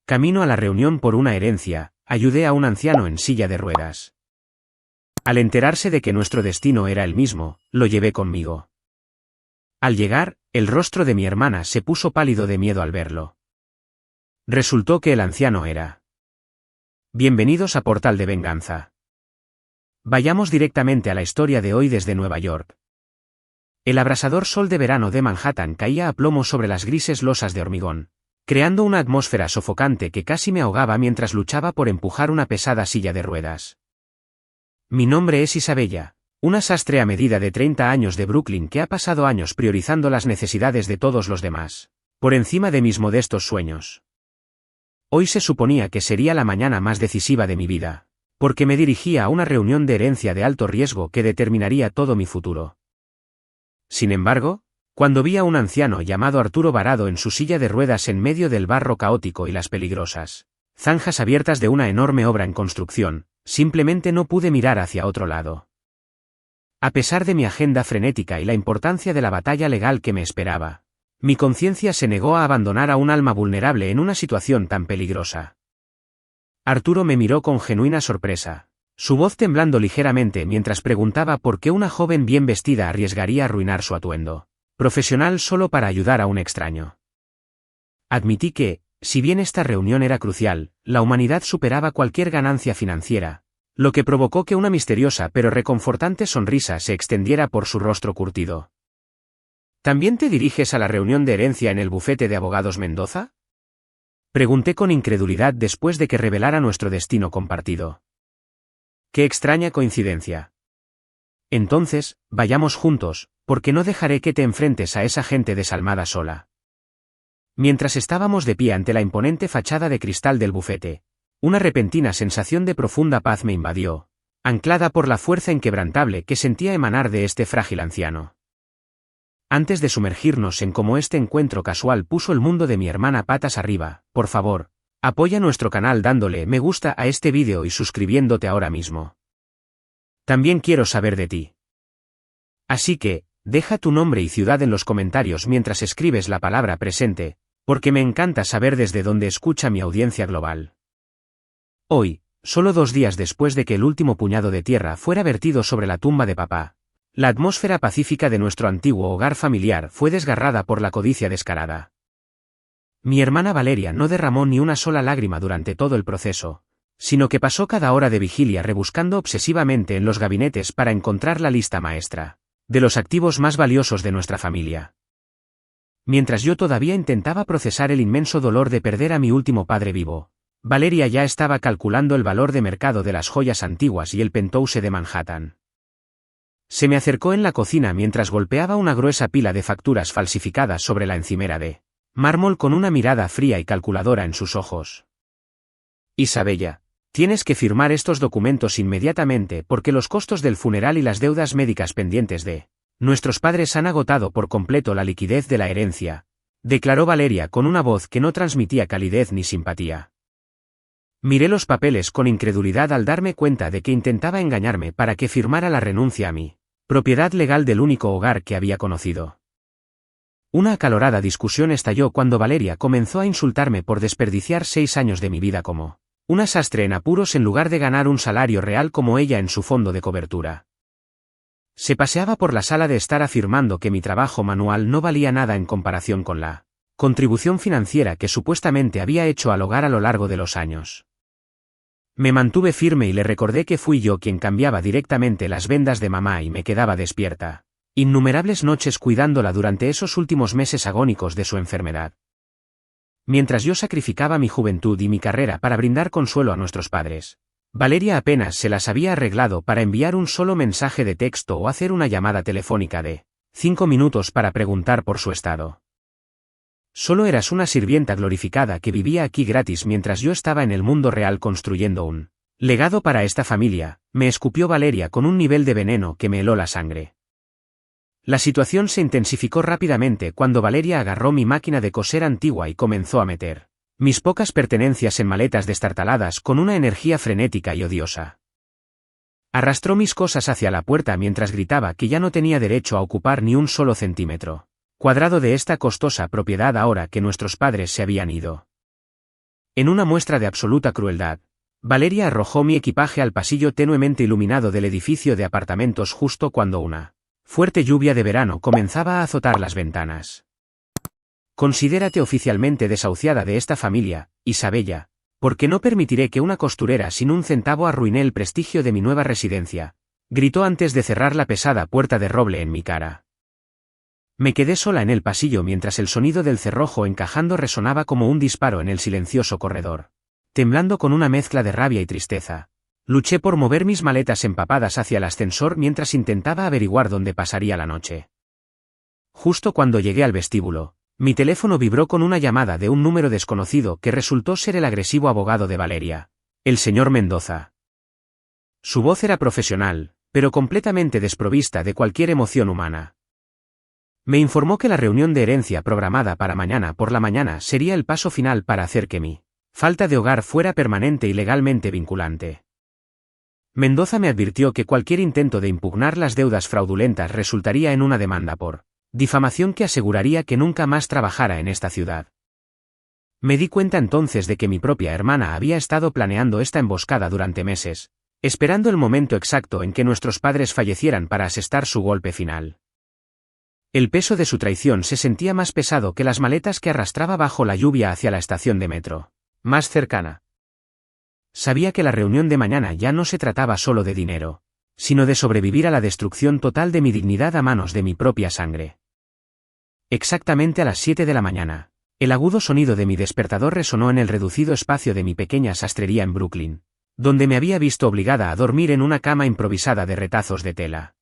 Camino a la reunión por una herencia, ayudé a un anciano en silla de ruedas. Al enterarse de que nuestro destino era el mismo, lo llevé conmigo. Al llegar, el rostro de mi hermana se puso pálido de miedo al verlo. Resultó que el anciano era. Bienvenidos a Portal de Venganza. Vayamos directamente a la historia de hoy desde Nueva York. El abrasador sol de verano de Manhattan caía a plomo sobre las grises losas de hormigón, creando una atmósfera sofocante que casi me ahogaba mientras luchaba por empujar una pesada silla de ruedas. Mi nombre es Isabella, una sastre a medida de 30 años de Brooklyn que ha pasado años priorizando las necesidades de todos los demás, por encima de mis modestos sueños. Hoy se suponía que sería la mañana más decisiva de mi vida, porque me dirigía a una reunión de herencia de alto riesgo que determinaría todo mi futuro. Sin embargo, cuando vi a un anciano llamado Arturo varado en su silla de ruedas en medio del barro caótico y las peligrosas zanjas abiertas de una enorme obra en construcción, simplemente no pude mirar hacia otro lado. A pesar de mi agenda frenética y la importancia de la batalla legal que me esperaba, mi conciencia se negó a abandonar a un alma vulnerable en una situación tan peligrosa. Arturo me miró con genuina sorpresa, su voz temblando ligeramente mientras preguntaba por qué una joven bien vestida arriesgaría arruinar su atuendo profesional solo para ayudar a un extraño. Admití que, si bien esta reunión era crucial, la humanidad superaba cualquier ganancia financiera, lo que provocó que una misteriosa pero reconfortante sonrisa se extendiera por su rostro curtido. ¿También te diriges a la reunión de herencia en el bufete de abogados Mendoza? Pregunté con incredulidad después de que revelara nuestro destino compartido. ¡Qué extraña coincidencia! Entonces, vayamos juntos, porque no dejaré que te enfrentes a esa gente desalmada sola. Mientras estábamos de pie ante la imponente fachada de cristal del bufete, una repentina sensación de profunda paz me invadió, anclada por la fuerza inquebrantable que sentía emanar de este frágil anciano. Antes de sumergirnos en cómo este encuentro casual puso el mundo de mi hermana patas arriba, por favor, apoya nuestro canal dándole me gusta a este vídeo y suscribiéndote ahora mismo. También quiero saber de ti. Así que, deja tu nombre y ciudad en los comentarios mientras escribes la palabra presente, porque me encanta saber desde dónde escucha mi audiencia global. Hoy, solo 2 días después de que el último puñado de tierra fuera vertido sobre la tumba de papá, la atmósfera pacífica de nuestro antiguo hogar familiar fue desgarrada por la codicia descarada. Mi hermana Valeria no derramó ni una sola lágrima durante todo el proceso, sino que pasó cada hora de vigilia rebuscando obsesivamente en los gabinetes para encontrar la lista maestra de los activos más valiosos de nuestra familia. Mientras yo todavía intentaba procesar el inmenso dolor de perder a mi último padre vivo, Valeria ya estaba calculando el valor de mercado de las joyas antiguas y el penthouse de Manhattan. Se me acercó en la cocina mientras golpeaba una gruesa pila de facturas falsificadas sobre la encimera de mármol con una mirada fría y calculadora en sus ojos. Isabella, tienes que firmar estos documentos inmediatamente porque los costos del funeral y las deudas médicas pendientes de nuestros padres han agotado por completo la liquidez de la herencia, declaró Valeria con una voz que no transmitía calidez ni simpatía. Miré los papeles con incredulidad al darme cuenta de que intentaba engañarme para que firmara la renuncia a mi propiedad legal del único hogar que había conocido. Una acalorada discusión estalló cuando Valeria comenzó a insultarme por desperdiciar 6 años de mi vida como una sastre en apuros en lugar de ganar un salario real como ella en su fondo de cobertura. Se paseaba por la sala de estar afirmando que mi trabajo manual no valía nada en comparación con la contribución financiera que supuestamente había hecho al hogar a lo largo de los años. Me mantuve firme y le recordé que fui yo quien cambiaba directamente las vendas de mamá y me quedaba despierta innumerables noches cuidándola durante esos últimos meses agónicos de su enfermedad. Mientras yo sacrificaba mi juventud y mi carrera para brindar consuelo a nuestros padres, Valeria apenas se las había arreglado para enviar un solo mensaje de texto o hacer una llamada telefónica de 5 minutos para preguntar por su estado. Solo eras una sirvienta glorificada que vivía aquí gratis mientras yo estaba en el mundo real construyendo un legado para esta familia, me escupió Valeria con un nivel de veneno que me heló la sangre. La situación se intensificó rápidamente cuando Valeria agarró mi máquina de coser antigua y comenzó a meter mis pocas pertenencias en maletas destartaladas con una energía frenética y odiosa. Arrastró mis cosas hacia la puerta mientras gritaba que ya no tenía derecho a ocupar ni un solo centímetro cuadrado de esta costosa propiedad ahora que nuestros padres se habían ido. En una muestra de absoluta crueldad, Valeria arrojó mi equipaje al pasillo tenuemente iluminado del edificio de apartamentos justo cuando una fuerte lluvia de verano comenzaba a azotar las ventanas. Considérate oficialmente desahuciada de esta familia, Isabella, porque no permitiré que una costurera sin un centavo arruine el prestigio de mi nueva residencia, gritó antes de cerrar la pesada puerta de roble en mi cara. Me quedé sola en el pasillo mientras el sonido del cerrojo encajando resonaba como un disparo en el silencioso corredor. Temblando con una mezcla de rabia y tristeza, luché por mover mis maletas empapadas hacia el ascensor mientras intentaba averiguar dónde pasaría la noche. Justo cuando llegué al vestíbulo, mi teléfono vibró con una llamada de un número desconocido que resultó ser el agresivo abogado de Valeria, el señor Mendoza. Su voz era profesional, pero completamente desprovista de cualquier emoción humana. Me informó que la reunión de herencia programada para mañana por la mañana sería el paso final para hacer que mi falta de hogar fuera permanente y legalmente vinculante. Mendoza me advirtió que cualquier intento de impugnar las deudas fraudulentas resultaría en una demanda por difamación que aseguraría que nunca más trabajara en esta ciudad. Me di cuenta entonces de que mi propia hermana había estado planeando esta emboscada durante meses, esperando el momento exacto en que nuestros padres fallecieran para asestar su golpe final. El peso de su traición se sentía más pesado que las maletas que arrastraba bajo la lluvia hacia la estación de metro más cercana. Sabía que la reunión de mañana ya no se trataba solo de dinero, sino de sobrevivir a la destrucción total de mi dignidad a manos de mi propia sangre. Exactamente a las 7 de la mañana, el agudo sonido de mi despertador resonó en el reducido espacio de mi pequeña sastrería en Brooklyn, donde me había visto obligada a dormir en una cama improvisada de retazos de tela.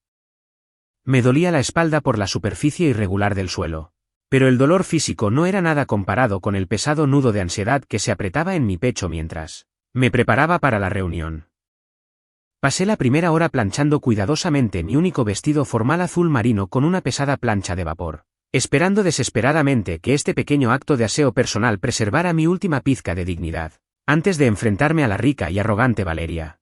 Me dolía la espalda por la superficie irregular del suelo, pero el dolor físico no era nada comparado con el pesado nudo de ansiedad que se apretaba en mi pecho mientras me preparaba para la reunión. Pasé la primera hora planchando cuidadosamente mi único vestido formal azul marino con una pesada plancha de vapor, esperando desesperadamente que este pequeño acto de aseo personal preservara mi última pizca de dignidad, antes de enfrentarme a la rica y arrogante Valeria.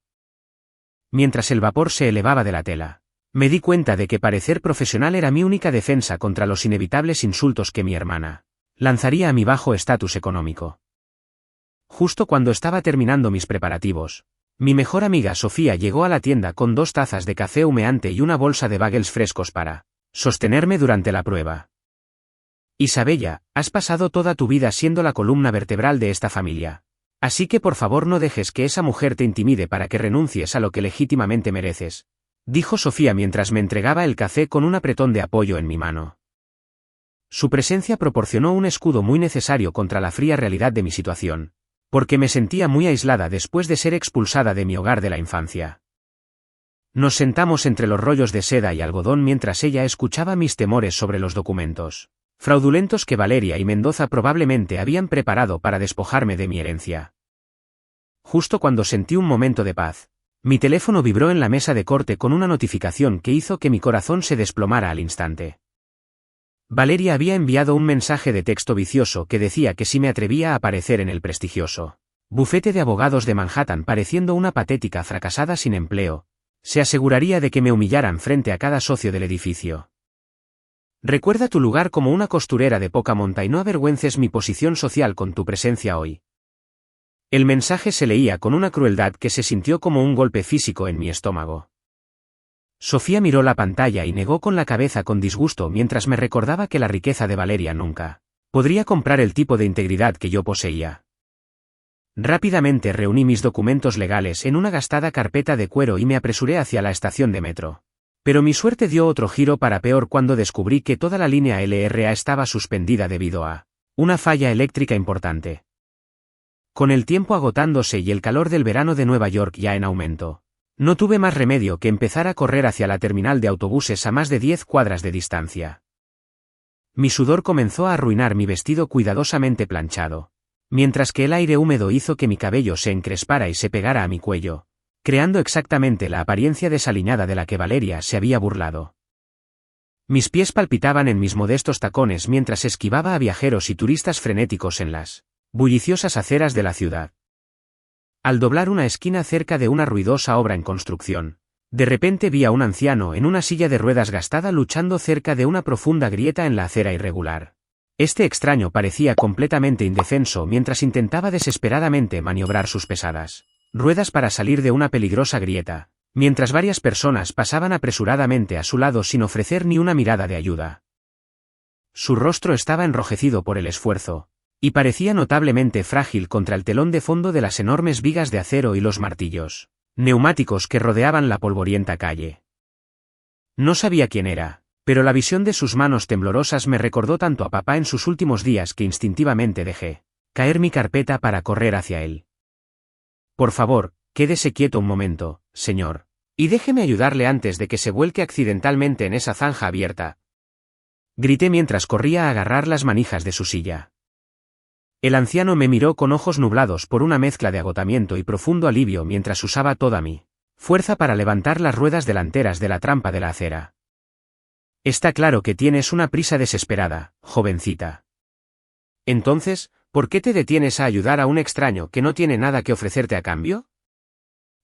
Mientras el vapor se elevaba de la tela, me di cuenta de que parecer profesional era mi única defensa contra los inevitables insultos que mi hermana lanzaría a mi bajo estatus económico. Justo cuando estaba terminando mis preparativos, mi mejor amiga Sofía llegó a la tienda con 2 tazas de café humeante y una bolsa de bagels frescos para sostenerme durante la prueba. Isabella, has pasado toda tu vida siendo la columna vertebral de esta familia, así que por favor no dejes que esa mujer te intimide para que renuncies a lo que legítimamente mereces, dijo Sofía mientras me entregaba el café con un apretón de apoyo en mi mano. Su presencia proporcionó un escudo muy necesario contra la fría realidad de mi situación, porque me sentía muy aislada después de ser expulsada de mi hogar de la infancia. Nos sentamos entre los rollos de seda y algodón mientras ella escuchaba mis temores sobre los documentos fraudulentos que Valeria y Mendoza probablemente habían preparado para despojarme de mi herencia. Justo cuando sentí un momento de paz, mi teléfono vibró en la mesa de corte con una notificación que hizo que mi corazón se desplomara al instante. Valeria había enviado un mensaje de texto vicioso que decía que si me atrevía a aparecer en el prestigioso bufete de abogados de Manhattan pareciendo una patética fracasada sin empleo, se aseguraría de que me humillaran frente a cada socio del edificio. Recuerda tu lugar como una costurera de poca monta y no avergüences mi posición social con tu presencia hoy. El mensaje se leía con una crueldad que se sintió como un golpe físico en mi estómago. Sofía miró la pantalla y negó con la cabeza con disgusto mientras me recordaba que la riqueza de Valeria nunca podría comprar el tipo de integridad que yo poseía. Rápidamente reuní mis documentos legales en una gastada carpeta de cuero y me apresuré hacia la estación de metro. Pero mi suerte dio otro giro para peor cuando descubrí que toda la línea LRA estaba suspendida debido a una falla eléctrica importante. Con el tiempo agotándose y el calor del verano de Nueva York ya en aumento, no tuve más remedio que empezar a correr hacia la terminal de autobuses a más de 10 cuadras de distancia. Mi sudor comenzó a arruinar mi vestido cuidadosamente planchado, mientras que el aire húmedo hizo que mi cabello se encrespara y se pegara a mi cuello, creando exactamente la apariencia desaliñada de la que Valeria se había burlado. Mis pies palpitaban en mis modestos tacones mientras esquivaba a viajeros y turistas frenéticos en las bulliciosas aceras de la ciudad. Al doblar una esquina cerca de una ruidosa obra en construcción, de repente vi a un anciano en una silla de ruedas gastada luchando cerca de una profunda grieta en la acera irregular. Este extraño parecía completamente indefenso mientras intentaba desesperadamente maniobrar sus pesadas ruedas para salir de una peligrosa grieta, mientras varias personas pasaban apresuradamente a su lado sin ofrecer ni una mirada de ayuda. Su rostro estaba enrojecido por el esfuerzo, y parecía notablemente frágil contra el telón de fondo de las enormes vigas de acero y los martillos neumáticos que rodeaban la polvorienta calle. No sabía quién era, pero la visión de sus manos temblorosas me recordó tanto a papá en sus últimos días que instintivamente dejé caer mi carpeta para correr hacia él. Por favor, quédese quieto un momento, señor, y déjeme ayudarle antes de que se vuelque accidentalmente en esa zanja abierta. Grité mientras corría a agarrar las manijas de su silla. El anciano me miró con ojos nublados por una mezcla de agotamiento y profundo alivio mientras usaba toda mi fuerza para levantar las ruedas delanteras de la trampa de la acera. Está claro que tienes una prisa desesperada, jovencita. Entonces, ¿por qué te detienes a ayudar a un extraño que no tiene nada que ofrecerte a cambio?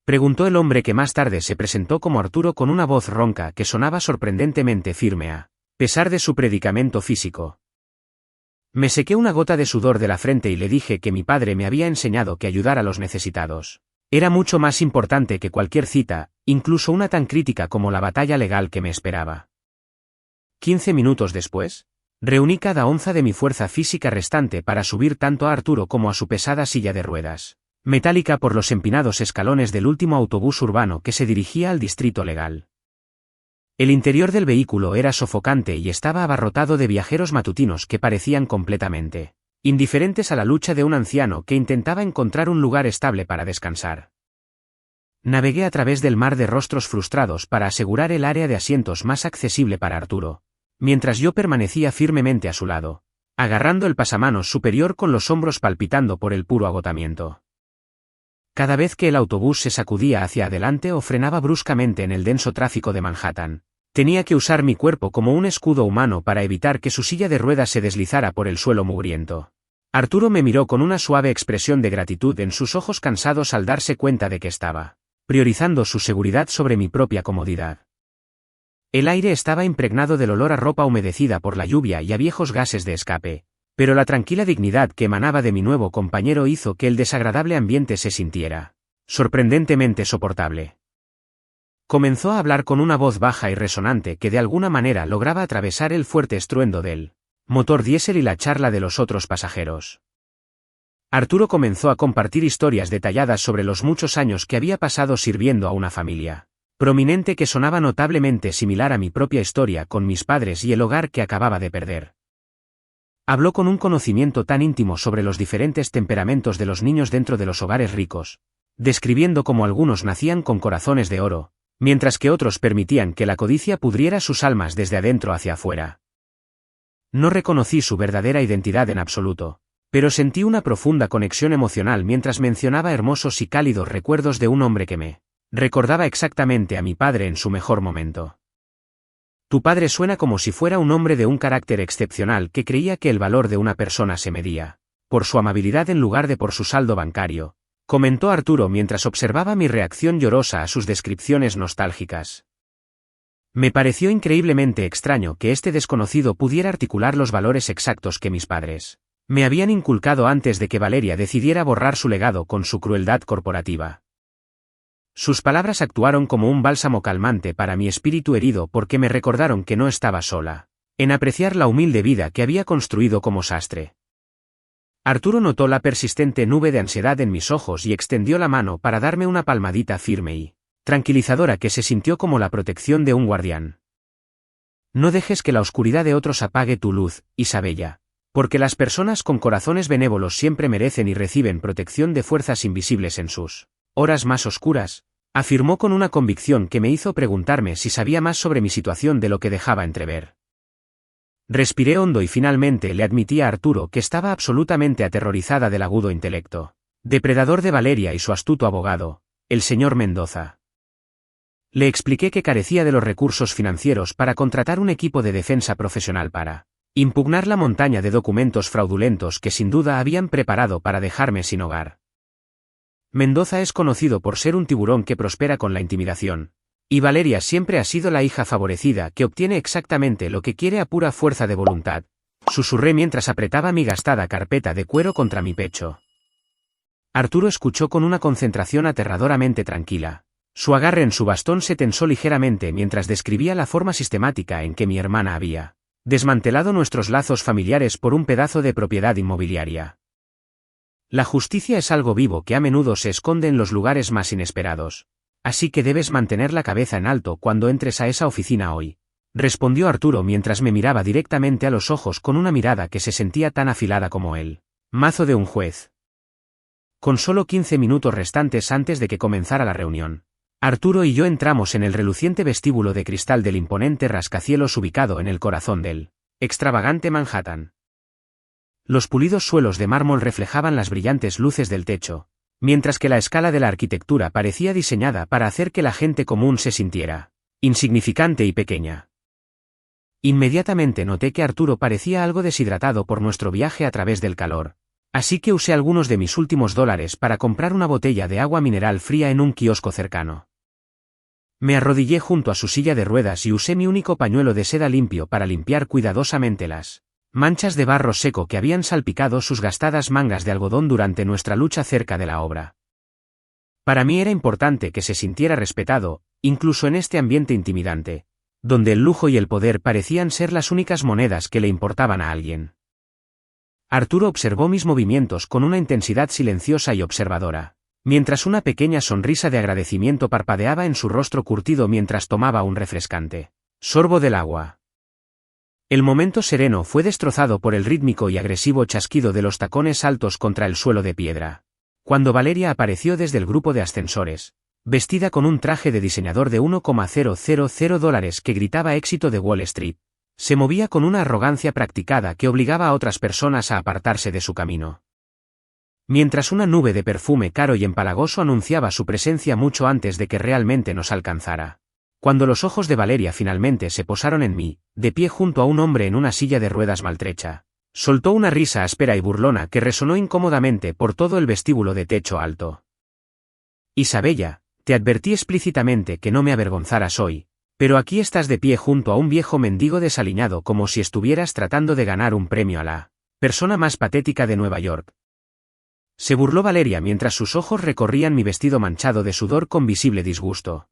Preguntó el hombre que más tarde se presentó como Arturo con una voz ronca que sonaba sorprendentemente firme a pesar de su predicamento físico. Me sequé una gota de sudor de la frente y le dije que mi padre me había enseñado que ayudar a los necesitados era mucho más importante que cualquier cita, incluso una tan crítica como la batalla legal que me esperaba. 15 minutos después, reuní cada onza de mi fuerza física restante para subir tanto a Arturo como a su pesada silla de ruedas metálica por los empinados escalones del último autobús urbano que se dirigía al distrito legal. El interior del vehículo era sofocante y estaba abarrotado de viajeros matutinos que parecían completamente indiferentes a la lucha de un anciano que intentaba encontrar un lugar estable para descansar. Navegué a través del mar de rostros frustrados para asegurar el área de asientos más accesible para Arturo, mientras yo permanecía firmemente a su lado, agarrando el pasamanos superior con los hombros palpitando por el puro agotamiento. Cada vez que el autobús se sacudía hacia adelante o frenaba bruscamente en el denso tráfico de Manhattan, tenía que usar mi cuerpo como un escudo humano para evitar que su silla de ruedas se deslizara por el suelo mugriento. Arturo me miró con una suave expresión de gratitud en sus ojos cansados al darse cuenta de que estaba priorizando su seguridad sobre mi propia comodidad. El aire estaba impregnado del olor a ropa humedecida por la lluvia y a viejos gases de escape, pero la tranquila dignidad que emanaba de mi nuevo compañero hizo que el desagradable ambiente se sintiera sorprendentemente soportable. Comenzó a hablar con una voz baja y resonante que de alguna manera lograba atravesar el fuerte estruendo del motor diésel y la charla de los otros pasajeros. Arturo comenzó a compartir historias detalladas sobre los muchos años que había pasado sirviendo a una familia prominente que sonaba notablemente similar a mi propia historia con mis padres y el hogar que acababa de perder. Habló con un conocimiento tan íntimo sobre los diferentes temperamentos de los niños dentro de los hogares ricos, describiendo cómo algunos nacían con corazones de oro, mientras que otros permitían que la codicia pudriera sus almas desde adentro hacia afuera. No reconocí su verdadera identidad en absoluto, pero sentí una profunda conexión emocional mientras mencionaba hermosos y cálidos recuerdos de un hombre que me recordaba exactamente a mi padre en su mejor momento. Tu padre suena como si fuera un hombre de un carácter excepcional que creía que el valor de una persona se medía por su amabilidad en lugar de por su saldo bancario, comentó Arturo mientras observaba mi reacción llorosa a sus descripciones nostálgicas. Me pareció increíblemente extraño que este desconocido pudiera articular los valores exactos que mis padres me habían inculcado antes de que Valeria decidiera borrar su legado con su crueldad corporativa. Sus palabras actuaron como un bálsamo calmante para mi espíritu herido porque me recordaron que no estaba sola en apreciar la humilde vida que había construido como sastre. Arturo notó la persistente nube de ansiedad en mis ojos y extendió la mano para darme una palmadita firme y tranquilizadora que se sintió como la protección de un guardián. No dejes que la oscuridad de otros apague tu luz, Isabella, porque las personas con corazones benévolos siempre merecen y reciben protección de fuerzas invisibles en sus horas más oscuras, afirmó con una convicción que me hizo preguntarme si sabía más sobre mi situación de lo que dejaba entrever. Respiré hondo y finalmente le admití a Arturo que estaba absolutamente aterrorizada del agudo intelecto depredador de Valeria y su astuto abogado, el señor Mendoza. Le expliqué que carecía de los recursos financieros para contratar un equipo de defensa profesional para impugnar la montaña de documentos fraudulentos que sin duda habían preparado para dejarme sin hogar. Mendoza es conocido por ser un tiburón que prospera con la intimidación, y Valeria siempre ha sido la hija favorecida que obtiene exactamente lo que quiere a pura fuerza de voluntad, susurré mientras apretaba mi gastada carpeta de cuero contra mi pecho. Arturo escuchó con una concentración aterradoramente tranquila. Su agarre en su bastón se tensó ligeramente mientras describía la forma sistemática en que mi hermana había desmantelado nuestros lazos familiares por un pedazo de propiedad inmobiliaria. La justicia es algo vivo que a menudo se esconde en los lugares más inesperados. Así que debes mantener la cabeza en alto cuando entres a esa oficina hoy, respondió Arturo mientras me miraba directamente a los ojos con una mirada que se sentía tan afilada como el mazo de un juez. Con solo 15 minutos restantes antes de que comenzara la reunión, Arturo y yo entramos en el reluciente vestíbulo de cristal del imponente rascacielos ubicado en el corazón del extravagante Manhattan. Los pulidos suelos de mármol reflejaban las brillantes luces del techo, mientras que la escala de la arquitectura parecía diseñada para hacer que la gente común se sintiera insignificante y pequeña. Inmediatamente noté que Arturo parecía algo deshidratado por nuestro viaje a través del calor, así que usé algunos de mis últimos dólares para comprar una botella de agua mineral fría en un kiosco cercano. Me arrodillé junto a su silla de ruedas y usé mi único pañuelo de seda limpio para limpiar cuidadosamente las manchas de barro seco que habían salpicado sus gastadas mangas de algodón durante nuestra lucha cerca de la obra. Para mí era importante que se sintiera respetado, incluso en este ambiente intimidante, donde el lujo y el poder parecían ser las únicas monedas que le importaban a alguien. Arturo observó mis movimientos con una intensidad silenciosa y observadora, mientras una pequeña sonrisa de agradecimiento parpadeaba en su rostro curtido mientras tomaba un refrescante sorbo del agua. El momento sereno fue destrozado por el rítmico y agresivo chasquido de los tacones altos contra el suelo de piedra, cuando Valeria apareció desde el grupo de ascensores, vestida con un traje de diseñador de $1,000 que gritaba éxito de Wall Street. Se movía con una arrogancia practicada que obligaba a otras personas a apartarse de su camino. Mientras una nube de perfume caro y empalagoso anunciaba su presencia mucho antes de que realmente nos alcanzara. Cuando los ojos de Valeria finalmente se posaron en mí, de pie junto a un hombre en una silla de ruedas maltrecha, soltó una risa áspera y burlona que resonó incómodamente por todo el vestíbulo de techo alto. Isabella, te advertí explícitamente que no me avergonzaras hoy. Pero aquí estás de pie junto a un viejo mendigo desaliñado como si estuvieras tratando de ganar un premio a la persona más patética de Nueva York. Se burló Valeria mientras sus ojos recorrían mi vestido manchado de sudor con visible disgusto.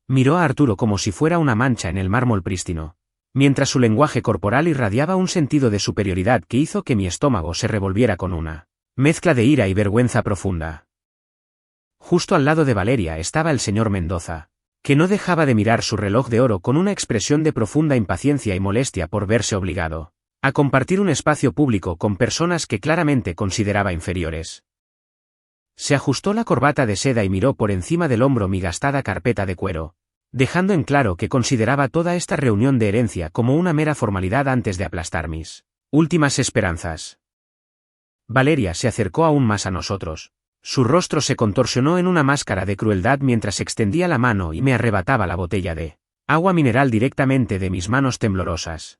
Miró a Arturo como si fuera una mancha en el mármol prístino, mientras su lenguaje corporal irradiaba un sentido de superioridad que hizo que mi estómago se revolviera con una mezcla de ira y vergüenza profunda. Justo al lado de Valeria estaba el señor Mendoza, que no dejaba de mirar su reloj de oro con una expresión de profunda impaciencia y molestia por verse obligado a compartir un espacio público con personas que claramente consideraba inferiores. Se ajustó la corbata de seda y miró por encima del hombro mi gastada carpeta de cuero, dejando en claro que consideraba toda esta reunión de herencia como una mera formalidad antes de aplastar mis últimas esperanzas. Valeria se acercó aún más a nosotros. Su rostro se contorsionó en una máscara de crueldad mientras extendía la mano y me arrebataba la botella de agua mineral directamente de mis manos temblorosas.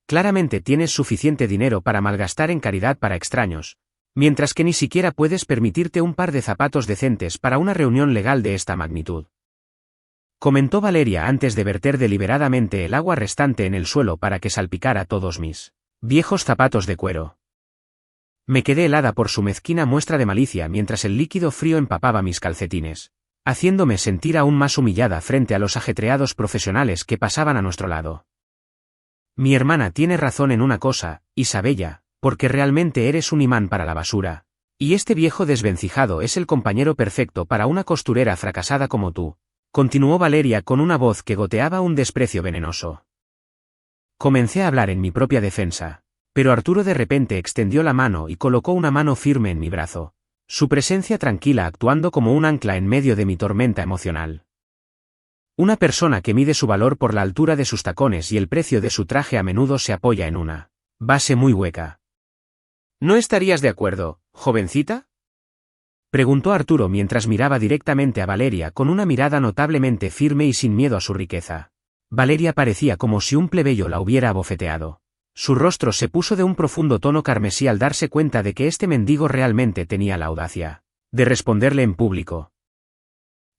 Claramente tienes suficiente dinero para malgastar en caridad para extraños, mientras que ni siquiera puedes permitirte un par de zapatos decentes para una reunión legal de esta magnitud. Comentó Valeria antes de verter deliberadamente el agua restante en el suelo para que salpicara todos mis viejos zapatos de cuero. Me quedé helada por su mezquina muestra de malicia mientras el líquido frío empapaba mis calcetines, haciéndome sentir aún más humillada frente a los ajetreados profesionales que pasaban a nuestro lado. Mi hermana tiene razón en una cosa, Isabella, porque realmente eres un imán para la basura, y este viejo desvencijado es el compañero perfecto para una costurera fracasada como tú, continuó Valeria con una voz que goteaba un desprecio venenoso. Comencé a hablar en mi propia defensa. Pero Arturo de repente extendió la mano y colocó una mano firme en mi brazo, su presencia tranquila actuando como un ancla en medio de mi tormenta emocional. Una persona que mide su valor por la altura de sus tacones y el precio de su traje a menudo se apoya en una base muy hueca. ¿No estarías de acuerdo, jovencita? Preguntó Arturo mientras miraba directamente a Valeria con una mirada notablemente firme y sin miedo a su riqueza. Valeria parecía como si un plebeyo la hubiera abofeteado. Su rostro se puso de un profundo tono carmesí al darse cuenta de que este mendigo realmente tenía la audacia de responderle en público.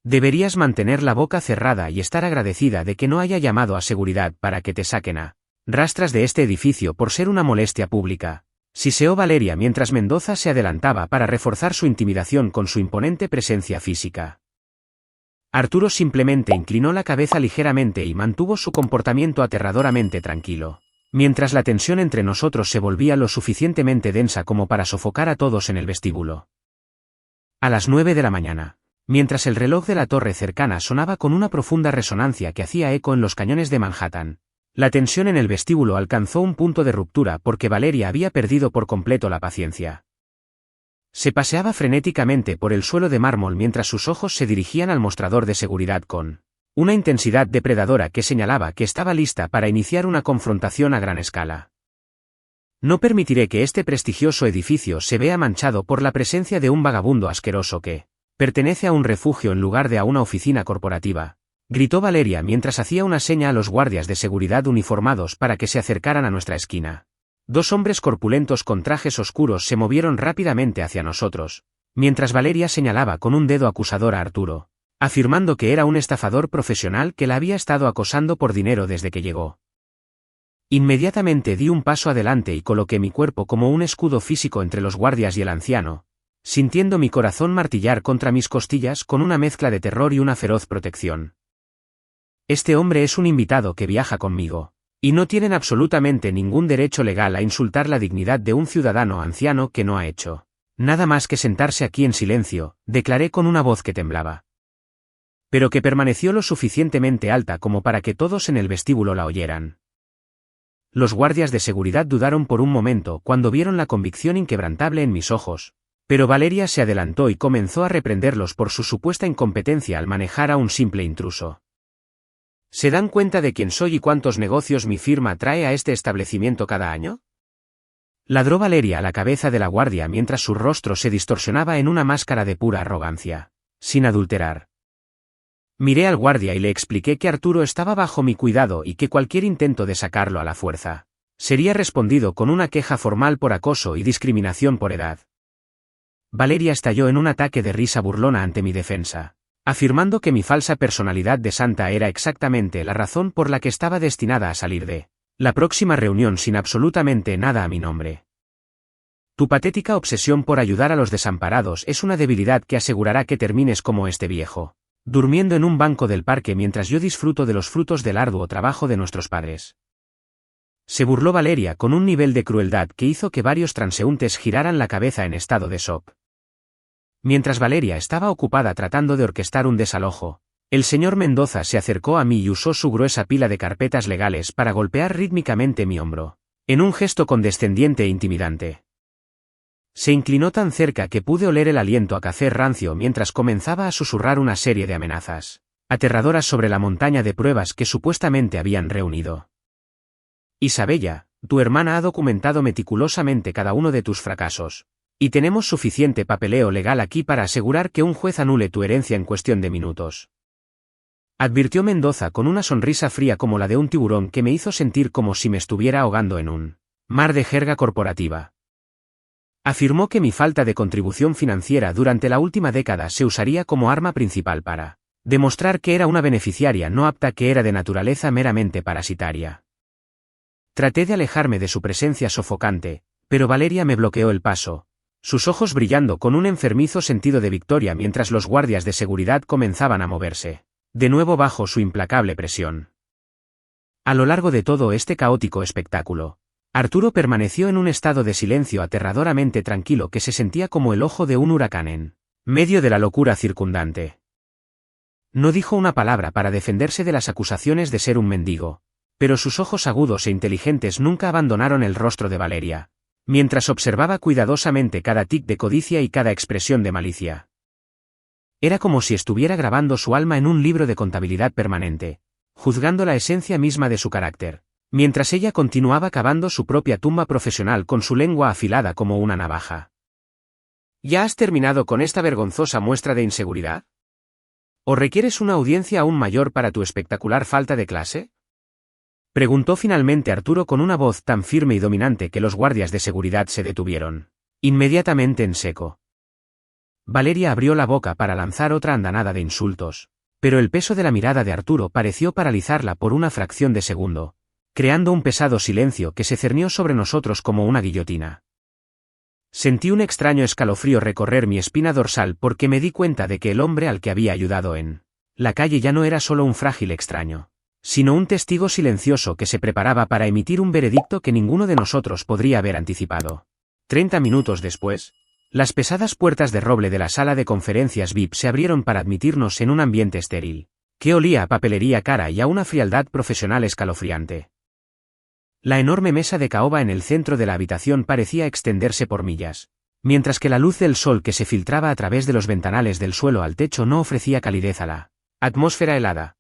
Deberías mantener la boca cerrada y estar agradecida de que no haya llamado a seguridad para que te saquen a rastras de este edificio por ser una molestia pública, siseó Valeria mientras Mendoza se adelantaba para reforzar su intimidación con su imponente presencia física. Arturo simplemente inclinó la cabeza ligeramente y mantuvo su comportamiento aterradoramente tranquilo, mientras la tensión entre nosotros se volvía lo suficientemente densa como para sofocar a todos en el vestíbulo. A las 9 de la mañana, mientras el reloj de la torre cercana sonaba con una profunda resonancia que hacía eco en los cañones de Manhattan, la tensión en el vestíbulo alcanzó un punto de ruptura porque Valeria había perdido por completo la paciencia. Se paseaba frenéticamente por el suelo de mármol mientras sus ojos se dirigían al mostrador de seguridad con una intensidad depredadora que señalaba que estaba lista para iniciar una confrontación a gran escala. No permitiré que este prestigioso edificio se vea manchado por la presencia de un vagabundo asqueroso que pertenece a un refugio en lugar de a una oficina corporativa, gritó Valeria mientras hacía una seña a los guardias de seguridad uniformados para que se acercaran a nuestra esquina. Dos hombres corpulentos con trajes oscuros se movieron rápidamente hacia nosotros, mientras Valeria señalaba con un dedo acusador a Arturo, afirmando que era un estafador profesional que la había estado acosando por dinero desde que llegó. Inmediatamente di un paso adelante y coloqué mi cuerpo como un escudo físico entre los guardias y el anciano, sintiendo mi corazón martillar contra mis costillas con una mezcla de terror y una feroz protección. Este hombre es un invitado que viaja conmigo, y no tienen absolutamente ningún derecho legal a insultar la dignidad de un ciudadano anciano que no ha hecho nada más que sentarse aquí en silencio, declaré con una voz que temblaba, pero que permaneció lo suficientemente alta como para que todos en el vestíbulo la oyeran. Los guardias de seguridad dudaron por un momento cuando vieron la convicción inquebrantable en mis ojos, pero Valeria se adelantó y comenzó a reprenderlos por su supuesta incompetencia al manejar a un simple intruso. ¿Se dan cuenta de quién soy y cuántos negocios mi firma trae a este establecimiento cada año?, ladró Valeria a la cabeza de la guardia mientras su rostro se distorsionaba en una máscara de pura arrogancia, sin adulterar. Miré al guardia y le expliqué que Arturo estaba bajo mi cuidado y que cualquier intento de sacarlo a la fuerza sería respondido con una queja formal por acoso y discriminación por edad. Valeria estalló en un ataque de risa burlona ante mi defensa, afirmando que mi falsa personalidad de santa era exactamente la razón por la que estaba destinada a salir de la próxima reunión sin absolutamente nada a mi nombre. Tu patética obsesión por ayudar a los desamparados es una debilidad que asegurará que termines como este viejo, durmiendo en un banco del parque mientras yo disfruto de los frutos del arduo trabajo de nuestros padres. Se burló Valeria con un nivel de crueldad que hizo que varios transeúntes giraran la cabeza en estado de shock. Mientras Valeria estaba ocupada tratando de orquestar un desalojo, el señor Mendoza se acercó a mí y usó su gruesa pila de carpetas legales para golpear rítmicamente mi hombro, en un gesto condescendiente e intimidante. Se inclinó tan cerca que pude oler el aliento a café rancio mientras comenzaba a susurrar una serie de amenazas aterradoras sobre la montaña de pruebas que supuestamente habían reunido. Isabella, tu hermana ha documentado meticulosamente cada uno de tus fracasos, y tenemos suficiente papeleo legal aquí para asegurar que un juez anule tu herencia en cuestión de minutos. Advirtió Mendoza con una sonrisa fría como la de un tiburón que me hizo sentir como si me estuviera ahogando en un mar de jerga corporativa. Afirmó que mi falta de contribución financiera durante la última década se usaría como arma principal para demostrar que era una beneficiaria no apta, que era de naturaleza meramente parasitaria. Traté de alejarme de su presencia sofocante, pero Valeria me bloqueó el paso, sus ojos brillando con un enfermizo sentido de victoria mientras los guardias de seguridad comenzaban a moverse, de nuevo bajo su implacable presión. A lo largo de todo este caótico espectáculo, Arturo permaneció en un estado de silencio aterradoramente tranquilo que se sentía como el ojo de un huracán en medio de la locura circundante. No dijo una palabra para defenderse de las acusaciones de ser un mendigo, pero sus ojos agudos e inteligentes nunca abandonaron el rostro de Valeria, mientras observaba cuidadosamente cada tic de codicia y cada expresión de malicia. Era como si estuviera grabando su alma en un libro de contabilidad permanente, juzgando la esencia misma de su carácter, mientras ella continuaba cavando su propia tumba profesional con su lengua afilada como una navaja. ¿Ya has terminado con esta vergonzosa muestra de inseguridad? ¿O requieres una audiencia aún mayor para tu espectacular falta de clase?, preguntó finalmente Arturo con una voz tan firme y dominante que los guardias de seguridad se detuvieron inmediatamente en seco. Valeria abrió la boca para lanzar otra andanada de insultos, pero el peso de la mirada de Arturo pareció paralizarla por una fracción de segundo, creando un pesado silencio que se cernió sobre nosotros como una guillotina. Sentí un extraño escalofrío recorrer mi espina dorsal porque me di cuenta de que el hombre al que había ayudado en la calle ya no era solo un frágil extraño, sino un testigo silencioso que se preparaba para emitir un veredicto que ninguno de nosotros podría haber anticipado. 30 minutos después, las pesadas puertas de roble de la sala de conferencias VIP se abrieron para admitirnos en un ambiente estéril, que olía a papelería cara y a una frialdad profesional escalofriante. La enorme mesa de caoba en el centro de la habitación parecía extenderse por millas, mientras que la luz del sol que se filtraba a través de los ventanales del suelo al techo no ofrecía calidez a la atmósfera helada.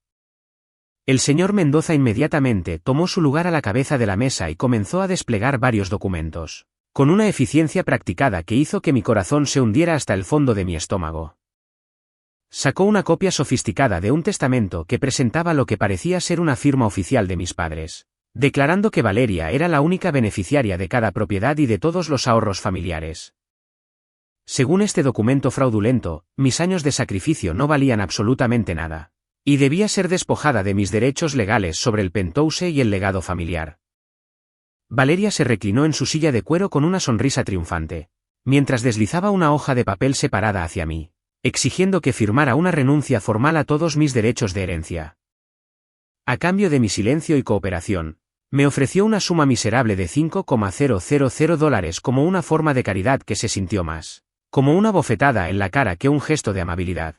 El señor Mendoza inmediatamente tomó su lugar a la cabeza de la mesa y comenzó a desplegar varios documentos, con una eficiencia practicada que hizo que mi corazón se hundiera hasta el fondo de mi estómago. Sacó una copia sofisticada de un testamento que presentaba lo que parecía ser una firma oficial de mis padres, declarando que Valeria era la única beneficiaria de cada propiedad y de todos los ahorros familiares. Según este documento fraudulento, mis años de sacrificio no valían absolutamente nada, y debía ser despojada de mis derechos legales sobre el penthouse y el legado familiar. Valeria se reclinó en su silla de cuero con una sonrisa triunfante, mientras deslizaba una hoja de papel separada hacia mí, exigiendo que firmara una renuncia formal a todos mis derechos de herencia. A cambio de mi silencio y cooperación, me ofreció una suma miserable de $5,000 como una forma de caridad que se sintió más como una bofetada en la cara que un gesto de amabilidad.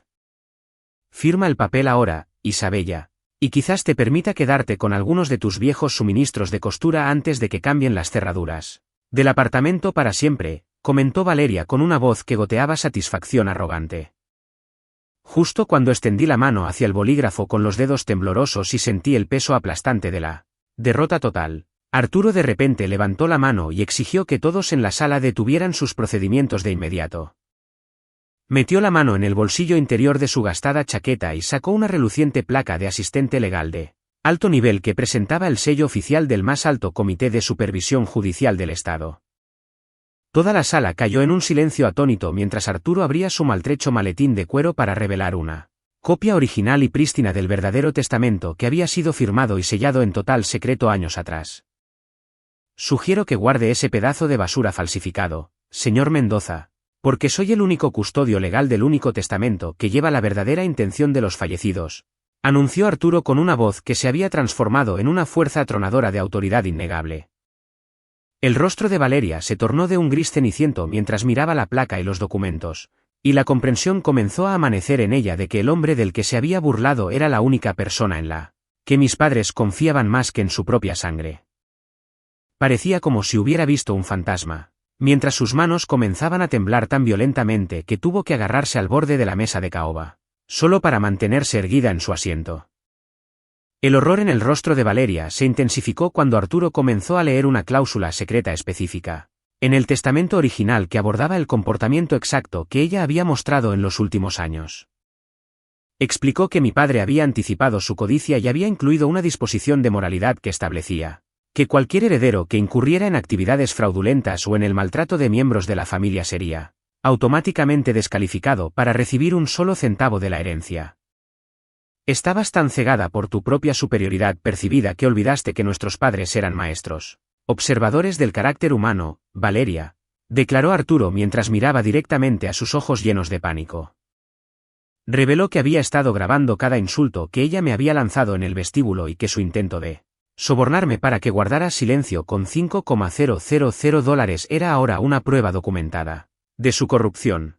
Firma el papel ahora, Isabella, y quizás te permita quedarte con algunos de tus viejos suministros de costura antes de que cambien las cerraduras del apartamento para siempre, comentó Valeria con una voz que goteaba satisfacción arrogante. Justo cuando extendí la mano hacia el bolígrafo con los dedos temblorosos y sentí el peso aplastante de la derrota total, Arturo de repente levantó la mano y exigió que todos en la sala detuvieran sus procedimientos de inmediato. Metió la mano en el bolsillo interior de su gastada chaqueta y sacó una reluciente placa de asistente legal de alto nivel que presentaba el sello oficial del más alto comité de supervisión judicial del Estado. Toda la sala cayó en un silencio atónito mientras Arturo abría su maltrecho maletín de cuero para revelar una copia original y prístina del verdadero testamento que había sido firmado y sellado en total secreto años atrás. Sugiero que guarde ese pedazo de basura falsificado, señor Mendoza, porque soy el único custodio legal del único testamento que lleva la verdadera intención de los fallecidos, anunció Arturo con una voz que se había transformado en una fuerza atronadora de autoridad innegable. El rostro de Valeria se tornó de un gris ceniciento mientras miraba la placa y los documentos, y la comprensión comenzó a amanecer en ella de que el hombre del que se había burlado era la única persona en la que mis padres confiaban más que en su propia sangre. Parecía como si hubiera visto un fantasma, mientras sus manos comenzaban a temblar tan violentamente que tuvo que agarrarse al borde de la mesa de caoba, solo para mantenerse erguida en su asiento. El horror en el rostro de Valeria se intensificó cuando Arturo comenzó a leer una cláusula secreta específica, en el testamento original que abordaba el comportamiento exacto que ella había mostrado en los últimos años. Explicó que mi padre había anticipado su codicia y había incluido una disposición de moralidad que establecía que cualquier heredero que incurriera en actividades fraudulentas o en el maltrato de miembros de la familia sería automáticamente descalificado para recibir un solo centavo de la herencia. Estabas tan cegada por tu propia superioridad percibida que olvidaste que nuestros padres eran maestros, observadores del carácter humano, Valeria, declaró Arturo mientras miraba directamente a sus ojos llenos de pánico. Reveló que había estado grabando cada insulto que ella me había lanzado en el vestíbulo y que su intento de sobornarme para que guardara silencio con $5,000 era ahora una prueba documentada de su corrupción.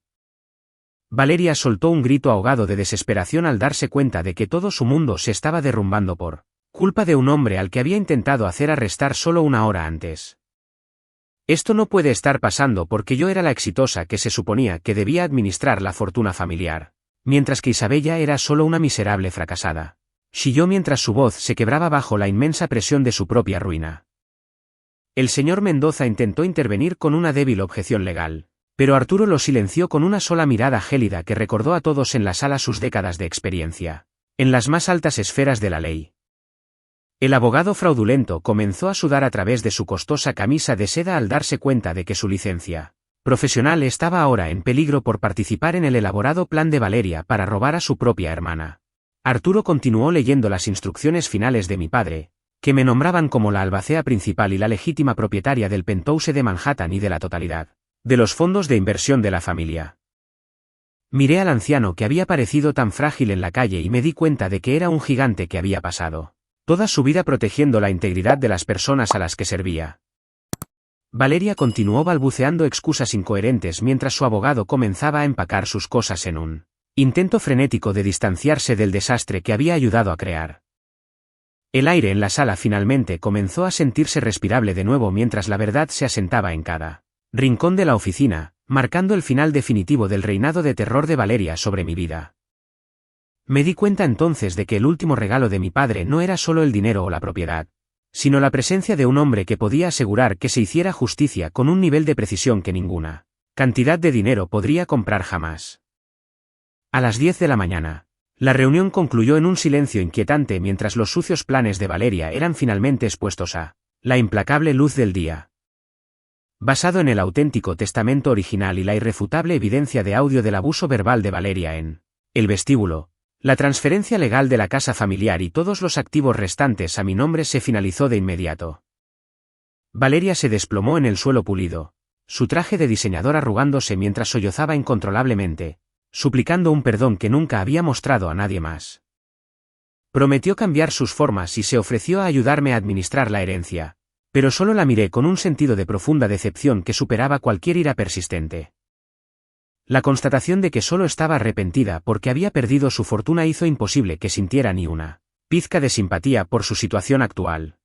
Valeria soltó un grito ahogado de desesperación al darse cuenta de que todo su mundo se estaba derrumbando por culpa de un hombre al que había intentado hacer arrestar solo una hora antes. Esto no puede estar pasando porque yo era la exitosa que se suponía que debía administrar la fortuna familiar, mientras que Isabella era solo una miserable fracasada. Chilló mientras su voz se quebraba bajo la inmensa presión de su propia ruina. El señor Mendoza intentó intervenir con una débil objeción legal, pero Arturo lo silenció con una sola mirada gélida que recordó a todos en la sala sus décadas de experiencia en las más altas esferas de la ley. El abogado fraudulento comenzó a sudar a través de su costosa camisa de seda al darse cuenta de que su licencia profesional estaba ahora en peligro por participar en el elaborado plan de Valeria para robar a su propia hermana. Arturo continuó leyendo las instrucciones finales de mi padre, que me nombraban como la albacea principal y la legítima propietaria del penthouse de Manhattan y de la totalidad de los fondos de inversión de la familia. Miré al anciano que había parecido tan frágil en la calle y me di cuenta de que era un gigante que había pasado toda su vida protegiendo la integridad de las personas a las que servía. Valeria continuó balbuceando excusas incoherentes mientras su abogado comenzaba a empacar sus cosas en un intento frenético de distanciarse del desastre que había ayudado a crear. El aire en la sala finalmente comenzó a sentirse respirable de nuevo mientras la verdad se asentaba en cada rincón de la oficina, marcando el final definitivo del reinado de terror de Valeria sobre mi vida. Me di cuenta entonces de que el último regalo de mi padre no era solo el dinero o la propiedad, sino la presencia de un hombre que podía asegurar que se hiciera justicia con un nivel de precisión que ninguna cantidad de dinero podría comprar jamás. A las 10 de la mañana, la reunión concluyó en un silencio inquietante mientras los sucios planes de Valeria eran finalmente expuestos a la implacable luz del día. Basado en el auténtico testamento original y la irrefutable evidencia de audio del abuso verbal de Valeria en el vestíbulo, la transferencia legal de la casa familiar y todos los activos restantes a mi nombre se finalizó de inmediato. Valeria se desplomó en el suelo pulido, su traje de diseñador arrugándose mientras sollozaba incontrolablemente, suplicando un perdón que nunca había mostrado a nadie más. Prometió cambiar sus formas y se ofreció a ayudarme a administrar la herencia, pero solo la miré con un sentido de profunda decepción que superaba cualquier ira persistente. La constatación de que solo estaba arrepentida porque había perdido su fortuna hizo imposible que sintiera ni una pizca de simpatía por su situación actual.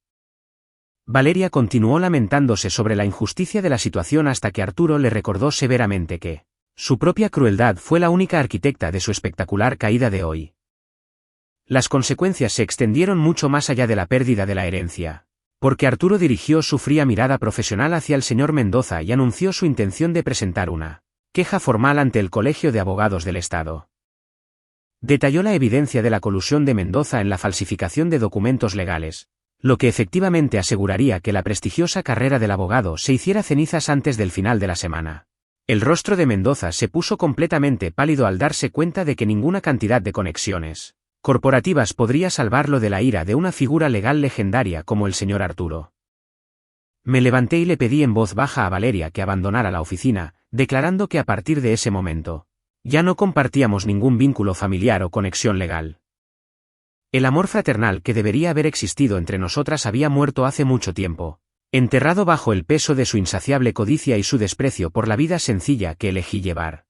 Valeria continuó lamentándose sobre la injusticia de la situación hasta que Arturo le recordó severamente que su propia crueldad fue la única arquitecta de su espectacular caída de hoy. Las consecuencias se extendieron mucho más allá de la pérdida de la herencia, porque Arturo dirigió su fría mirada profesional hacia el señor Mendoza y anunció su intención de presentar una queja formal ante el Colegio de Abogados del Estado. Detalló la evidencia de la colusión de Mendoza en la falsificación de documentos legales, lo que efectivamente aseguraría que la prestigiosa carrera del abogado se hiciera cenizas antes del final de la semana. El rostro de Mendoza se puso completamente pálido al darse cuenta de que ninguna cantidad de conexiones corporativas podría salvarlo de la ira de una figura legal legendaria como el señor Arturo. Me levanté y le pedí en voz baja a Valeria que abandonara la oficina, declarando que a partir de ese momento, ya no compartíamos ningún vínculo familiar o conexión legal. El amor fraternal que debería haber existido entre nosotras había muerto hace mucho tiempo, enterrado bajo el peso de su insaciable codicia y su desprecio por la vida sencilla que elegí llevar.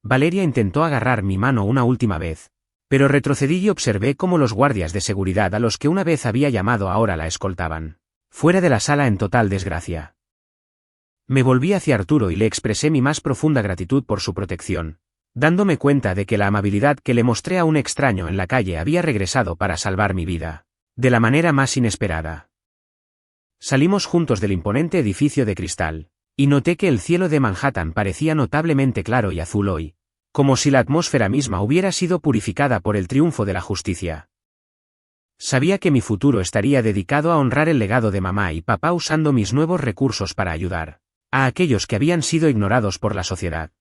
Valeria intentó agarrar mi mano una última vez, pero retrocedí y observé cómo los guardias de seguridad a los que una vez había llamado ahora la escoltaban fuera de la sala en total desgracia. Me volví hacia Arturo y le expresé mi más profunda gratitud por su protección, dándome cuenta de que la amabilidad que le mostré a un extraño en la calle había regresado para salvar mi vida, de la manera más inesperada. Salimos juntos del imponente edificio de cristal, y noté que el cielo de Manhattan parecía notablemente claro y azul hoy, como si la atmósfera misma hubiera sido purificada por el triunfo de la justicia. Sabía que mi futuro estaría dedicado a honrar el legado de mamá y papá usando mis nuevos recursos para ayudar a aquellos que habían sido ignorados por la sociedad.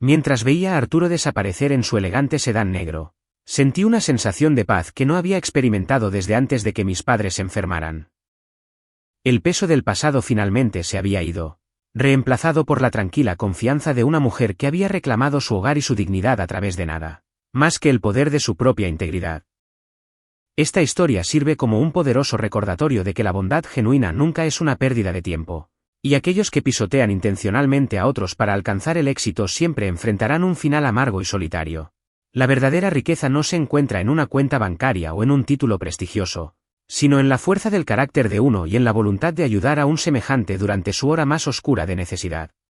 Mientras veía a Arturo desaparecer en su elegante sedán negro, sentí una sensación de paz que no había experimentado desde antes de que mis padres se enfermaran. El peso del pasado finalmente se había ido, reemplazado por la tranquila confianza de una mujer que había reclamado su hogar y su dignidad a través de nada más que el poder de su propia integridad. Esta historia sirve como un poderoso recordatorio de que la bondad genuina nunca es una pérdida de tiempo, y aquellos que pisotean intencionalmente a otros para alcanzar el éxito siempre enfrentarán un final amargo y solitario. La verdadera riqueza no se encuentra en una cuenta bancaria o en un título prestigioso, sino en la fuerza del carácter de uno y en la voluntad de ayudar a un semejante durante su hora más oscura de necesidad.